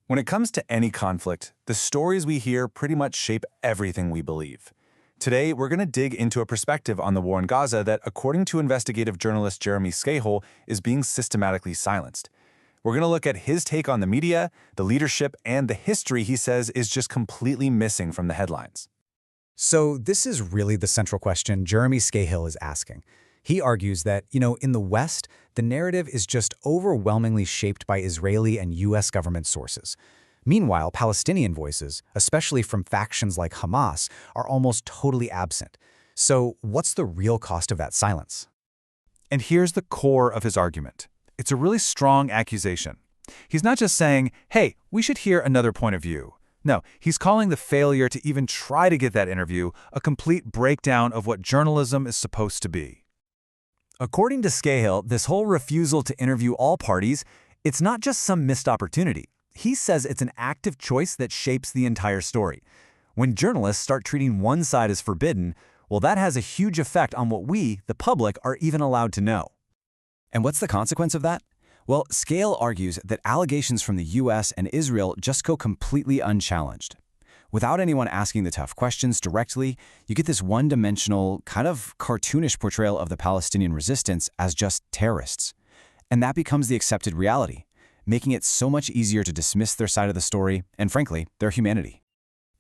When it comes to any conflict, the stories we hear pretty much shape everything we believe. Today, we're going to dig into a perspective on the war in Gaza that, according to investigative journalist Jeremy Scahill, is being systematically silenced. We're going to look at his take on the media, the leadership, and the history he says is just completely missing from the headlines. So this is really the central question Jeremy Scahill is asking. He argues that, in the West, the narrative is just overwhelmingly shaped by Israeli and U.S. government sources. Meanwhile, Palestinian voices, especially from factions like Hamas, are almost totally absent. So what's the real cost of that silence? And here's the core of his argument. It's a really strong accusation. He's not just saying, hey, we should hear another point of view. No, he's calling the failure to even try to get that interview a complete breakdown of what journalism is supposed to be. According to Scahill, this whole refusal to interview all parties, it's not just some missed opportunity. He says it's an active choice that shapes the entire story. When journalists start treating one side as forbidden, well, that has a huge effect on what we, the public, are even allowed to know. And what's the consequence of that? Well, Scahill argues that allegations from the US and Israel just go completely unchallenged. Without anyone asking the tough questions directly, you get this one-dimensional, kind of cartoonish portrayal of the Palestinian resistance as just terrorists. And that becomes the accepted reality, making it so much easier to dismiss their side of the story and, frankly, their humanity.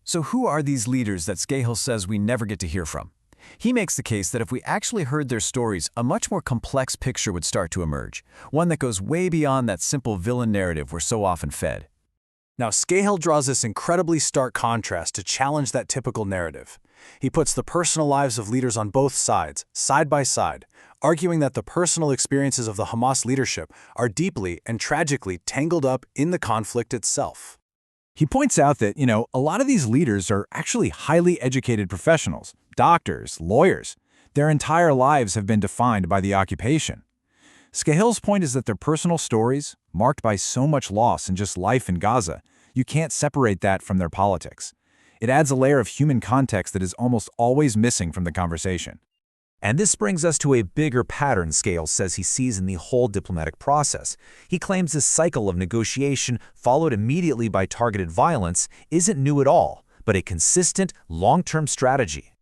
So who are these leaders that Scahill says we never get to hear from? He makes the case that if we actually heard their stories, a much more complex picture would start to emerge, one that goes way beyond that simple villain narrative we're so often fed. Now, Scahill draws this incredibly stark contrast to challenge that typical narrative. He puts the personal lives of leaders on both sides, side by side, arguing that the personal experiences of the Hamas leadership are deeply and tragically tangled up in the conflict itself. He points out that, a lot of these leaders are actually highly educated professionals, doctors, lawyers. Their entire lives have been defined by the occupation. Scahill's point is that their personal stories, marked by so much loss and just life in Gaza, you can't separate that from their politics. It adds a layer of human context that is almost always missing from the conversation. And this brings us to a bigger pattern Scahill says he sees in the whole diplomatic process. He claims this cycle of negotiation, followed immediately by targeted violence, isn't new at all, but a consistent, long-term strategy.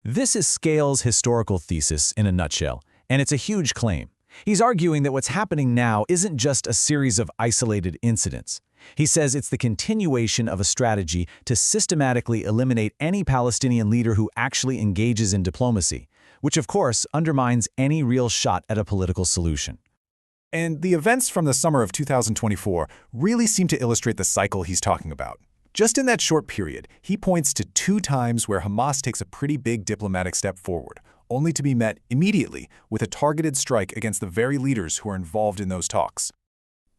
This is Scahill's historical thesis in a nutshell, and it's a huge claim. He's arguing that what's happening now isn't just a series of isolated incidents. He says it's the continuation of a strategy to systematically eliminate any Palestinian leader who actually engages in diplomacy, which of course undermines any real shot at a political solution. And the events from the summer of 2024 really seem to illustrate the cycle he's talking about. Just in that short period, he points to 2 times where Hamas takes a pretty big diplomatic step forward, only to be met immediately with a targeted strike against the very leaders who are involved in those talks.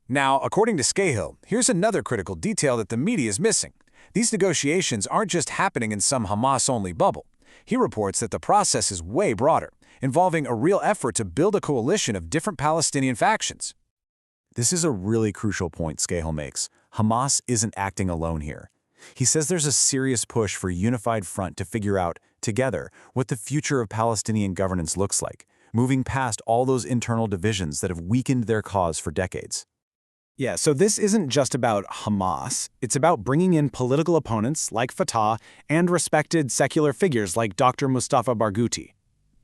Now, according to Scahill, here's another critical detail that the media is missing. These negotiations aren't just happening in some Hamas-only bubble. He reports that the process is way broader, involving a real effort to build a coalition of different Palestinian factions. This is a really crucial point Scahill makes. Hamas isn't acting alone here. He says there's a serious push for a unified front to figure out, together, what the future of Palestinian governance looks like, moving past all those internal divisions that have weakened their cause for decades. Yeah, so this isn't just about Hamas. It's about bringing in political opponents like Fatah and respected secular figures like Dr. Mustafa Barghouti.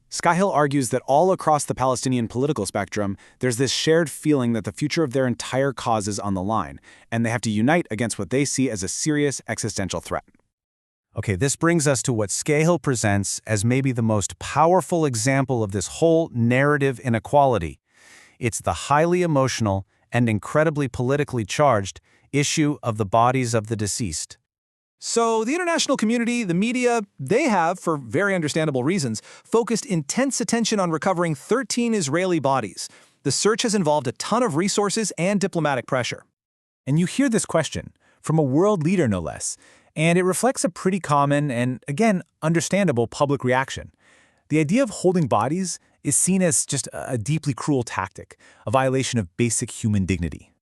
Scahill argues that all across the Palestinian political spectrum, there's this shared feeling that the future of their entire cause is on the line, and they have to unite against what they see as a serious existential threat. Okay, this brings us to what Scahill presents as maybe the most powerful example of this whole narrative inequality. It's the highly emotional and incredibly politically charged issue of the bodies of the deceased. So the international community, the media, they have, for very understandable reasons, focused intense attention on recovering 13 Israeli bodies. The search has involved a ton of resources and diplomatic pressure. And you hear this question from a world leader, no less, and it reflects a pretty common and, again, understandable public reaction. The idea of holding bodies is seen as just a deeply cruel tactic, a violation of basic human dignity.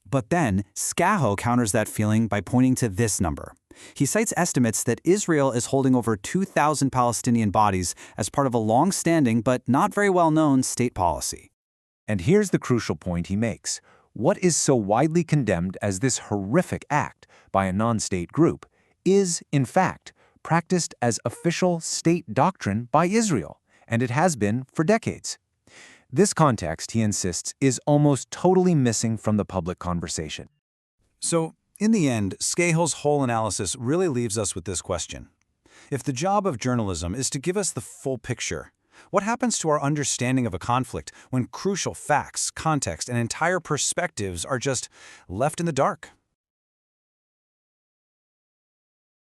But then, Scahill counters that feeling by pointing to this number. He cites estimates that Israel is holding over 2,000 Palestinian bodies as part of a long-standing but not very well-known state policy. And here's the crucial point he makes. What is so widely condemned as this horrific act by a non-state group is, in fact, practiced as official state doctrine by Israel, and it has been for decades. This context, he insists, is almost totally missing from the public conversation. So, in the end, Scahill's whole analysis really leaves us with this question. If the job of journalism is to give us the full picture, what happens to our understanding of a conflict when crucial facts, context, and entire perspectives are just left in the dark?